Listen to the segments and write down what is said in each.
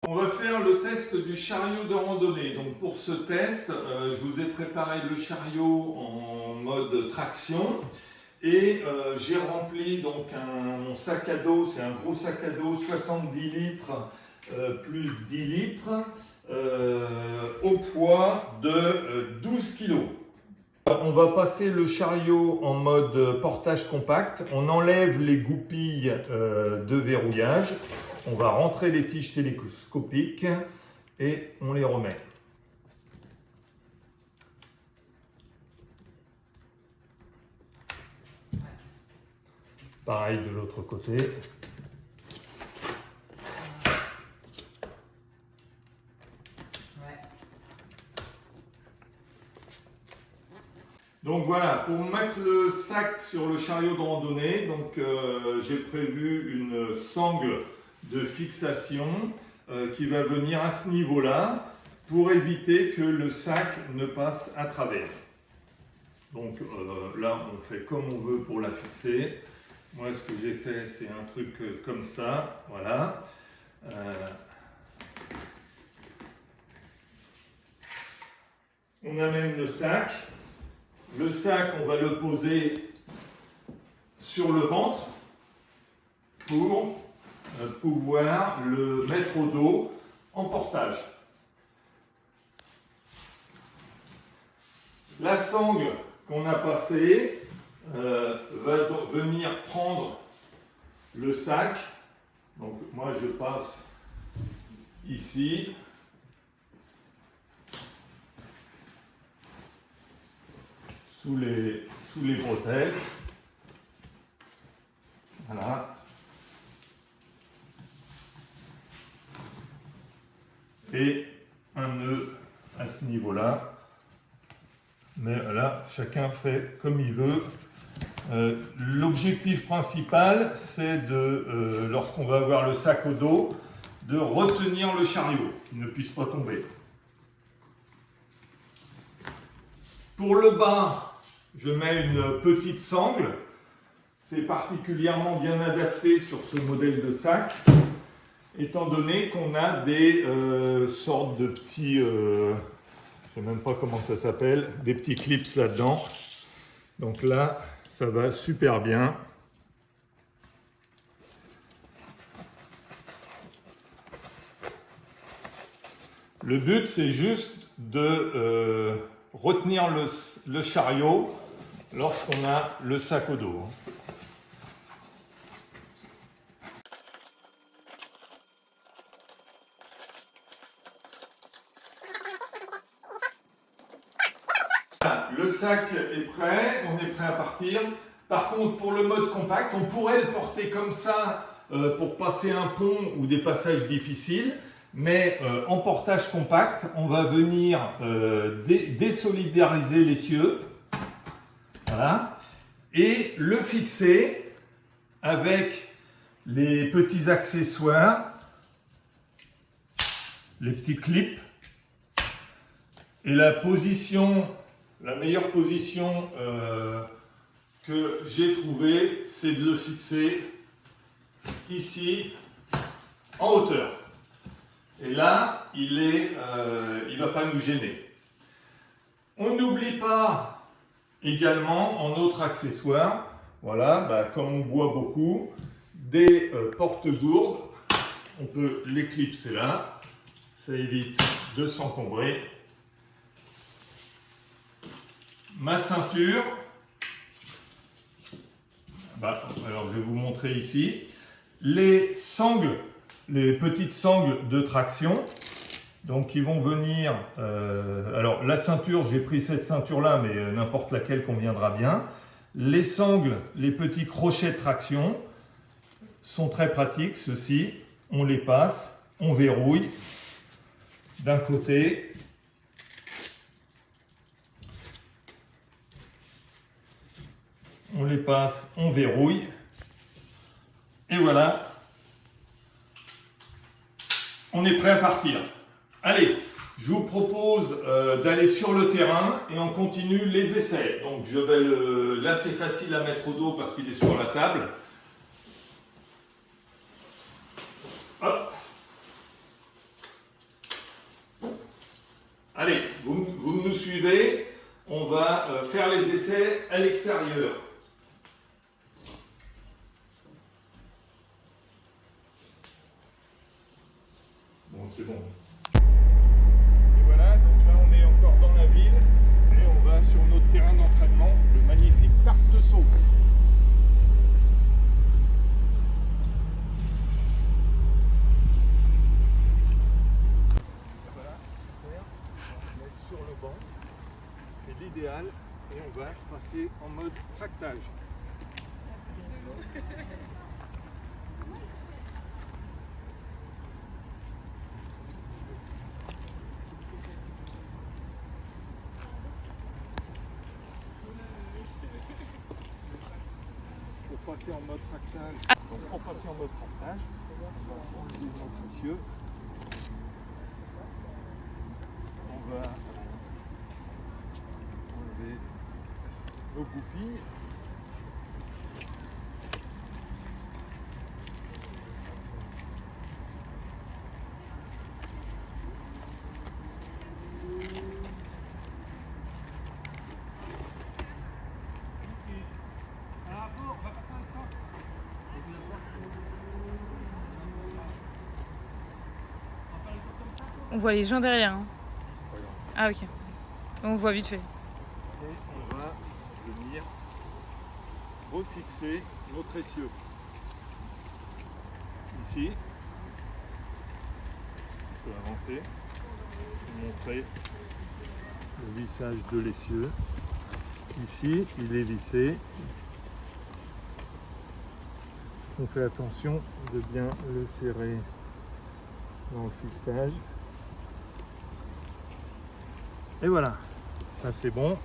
On va faire le test du chariot de randonnée. Donc pour ce test, je vous ai préparé le chariot en mode traction et j'ai rempli donc mon sac à dos, c'est un gros sac à dos 70 litres plus 10 litres au poids de 12 kg. On va passer le chariot en mode portage compact. On enlève les goupilles de verrouillage. On va rentrer les tiges télescopiques et on les remet. Pareil de l'autre côté. Donc voilà, pour mettre le sac sur le chariot de randonnée, j'ai prévu une sangle de fixation qui va venir à ce niveau-là pour éviter que le sac ne passe à travers. Donc là, on fait comme on veut pour la fixer. Moi, ce que j'ai fait, c'est un truc comme ça, voilà. On amène le sac. Le sac, on va le poser sur le ventre pour pouvoir le mettre au dos en portage. La sangle qu'on a passée va venir prendre le sac. Donc moi je passe ici. Sous les bretelles. Voilà. Et un nœud à ce niveau-là. Mais là, chacun fait comme il veut. L'objectif principal, c'est lorsqu'on va avoir le sac au dos, de retenir le chariot, qu'il ne puisse pas tomber. Pour le bas, je mets une petite sangle. C'est particulièrement bien adapté sur ce modèle de sac, étant donné qu'on a des sortes de petits, je ne sais même pas comment ça s'appelle, des petits clips là-dedans. Donc là, ça va super bien. Le but, c'est juste de retenir le chariot lorsqu'on a le sac au dos. Voilà, le sac est prêt, on est prêt à partir. Par contre, pour le mode compact, on pourrait le porter comme ça pour passer un pont ou des passages difficiles. Mais en portage compact, on va venir désolidariser l'essieu, voilà, et le fixer avec les petits accessoires, les petits clips. Et la meilleure position que j'ai trouvée, c'est de le fixer ici, en hauteur. Et là, il ne va pas nous gêner. On n'oublie pas également, en autre accessoire, voilà, comme on boit beaucoup, des porte-gourdes. On peut les clipser là, ça évite de s'encombrer. Ma ceinture, alors je vais vous montrer ici, les sangles. Les petites sangles de traction, donc qui vont venir, alors la ceinture, j'ai pris cette ceinture là, mais n'importe laquelle conviendra bien. Les sangles, les petits crochets de traction sont très pratiques, ceux-ci, on les passe, on verrouille d'un côté, on les passe, on verrouille, et voilà. On est prêt à partir. Allez, je vous propose d'aller sur le terrain et on continue les essais. Donc je vais là c'est facile à mettre au dos parce qu'il est sur la table. Hop. suivez, on va faire les essais à l'extérieur. Bon, c'est bon. Et voilà, donc là on est encore dans la ville et on va sur notre terrain d'entraînement, le magnifique parc de Sceaux. Voilà, super. On va se mettre sur le banc, c'est l'idéal et on va passer en mode tractage. Pour passer en mode tractage, donc pour passer en mode tractage, on va enlever nos précieux. On va enlever nos goupilles. On voit les gens derrière. Hein. Ah ok. On voit vite fait. Et on va venir refixer notre essieu. Ici, on peut avancer, montrer le vissage de l'essieu. Ici, il est vissé. On fait attention de bien le serrer dans le filetage. Et voilà, ça c'est bon.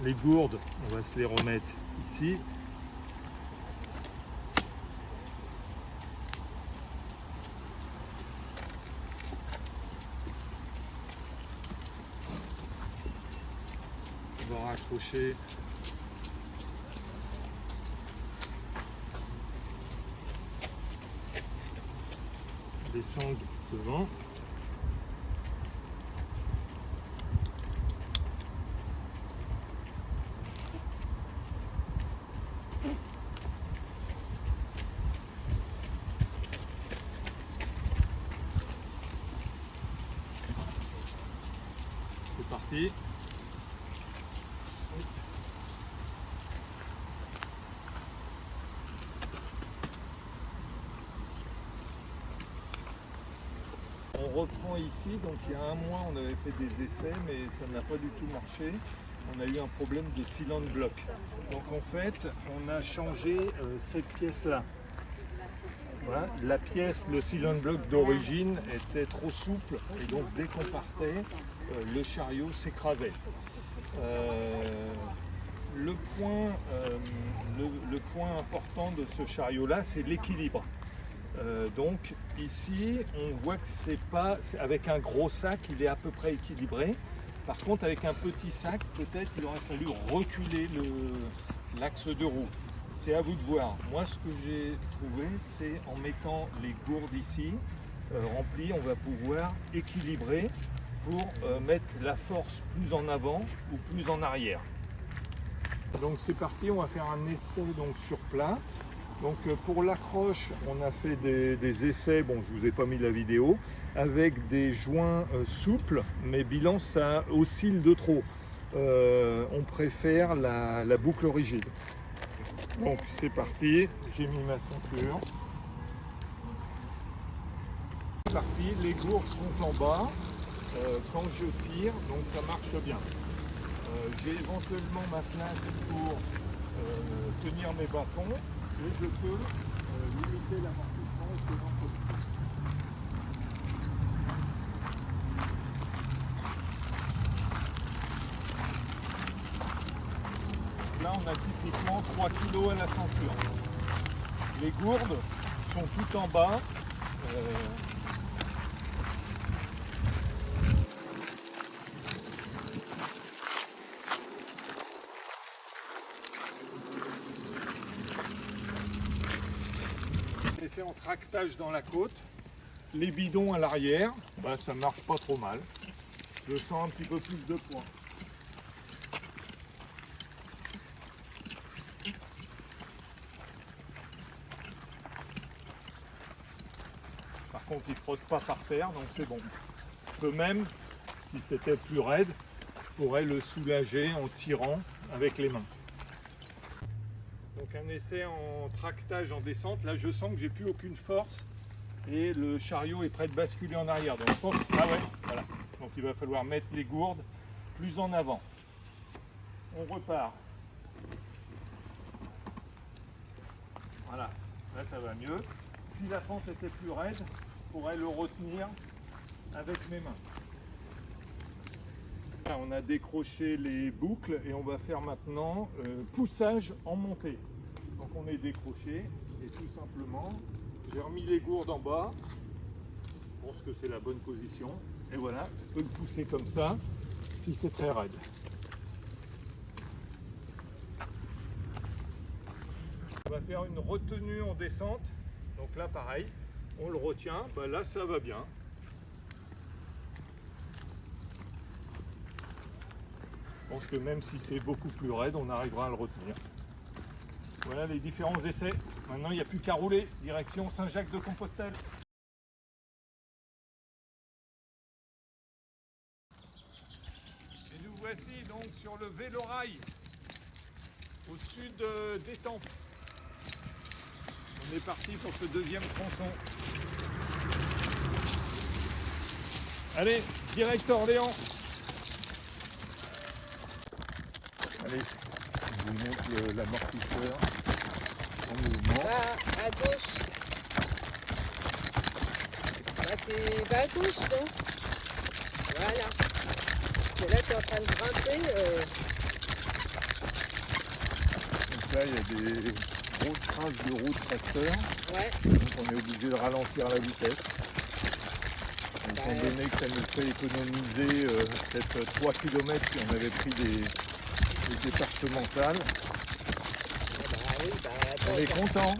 Les gourdes, on va se les remettre ici. On va raccrocher les sangles devant. C'est parti. On reprend ici, donc il y a un mois on avait fait des essais mais ça n'a pas du tout marché. On a eu un problème de cylindre bloc. Donc en fait on a changé cette pièce là. Voilà. La pièce, le cylindre bloc d'origine était trop souple et donc dès qu'on partait, le chariot s'écrasait. Le point important de ce chariot là c'est l'équilibre. Donc ici on voit que c'est avec un gros sac il est à peu près équilibré. Par contre avec un petit sac peut-être il aurait fallu reculer l'axe de roue. C'est à vous de voir. Moi ce que j'ai trouvé c'est en mettant les gourdes ici remplies on va pouvoir équilibrer pour mettre la force plus en avant ou plus en arrière. Donc c'est parti, on va faire un essai donc sur plat. Donc pour l'accroche, on a fait des essais, bon je vous ai pas mis la vidéo, avec des joints souples, mais bilan ça oscille de trop. On préfère la boucle rigide. Donc c'est parti, j'ai mis ma ceinture. C'est parti, les gourdes sont en bas, quand je tire, donc ça marche bien. J'ai éventuellement ma place pour tenir mes bâtons. Et je peux limiter l'amortissement et c'est l'entreprise. Là on a typiquement 3 kg à la ceinture. Les gourdes sont toutes en bas. C'est en tractage dans la côte, les bidons à l'arrière, ça marche pas trop mal. Je sens un petit peu plus de poids. par contre, il ne frotte pas par terre, donc c'est bon. On peut même, si c'était plus raide, on pourrait le soulager en tirant avec les mains. Donc un essai en tractage en descente. Là, je sens que j'ai plus aucune force et le chariot est prêt de basculer en arrière. Donc je pense, ah ouais, voilà. Donc il va falloir mettre les gourdes plus en avant. On repart. Voilà, là ça va mieux. Si la pente était plus raide, je pourrais le retenir avec mes mains. Là, on a décroché les boucles et on va faire maintenant poussage en montée. Donc on est décroché et tout simplement, j'ai remis les gourdes en bas. Je pense que c'est la bonne position. Et voilà, je peux le pousser comme ça si c'est très raide. On va faire une retenue en descente. Donc là pareil, on le retient. Bah là ça va bien. Je pense que même si c'est beaucoup plus raide, on arrivera à le retenir. Voilà les différents essais. Maintenant il n'y a plus qu'à rouler. Direction Saint-Jacques-de-Compostelle. Et nous voici donc sur le vélorail au sud d'Étampes. On est parti pour ce deuxième tronçon. Allez, direct Orléans. Allez, je vous montre l'amortisseur en mouvement. Va à gauche. Va à gauche, donc. Voilà. Et là, tu es en train de grimper. Donc là, il y a des grosses traces de roue de tracteur. Ouais. Donc on est obligé de ralentir la vitesse. Étant donné que ça nous fait économiser peut-être 3 km si on avait pris des départementales. Oui, On est content.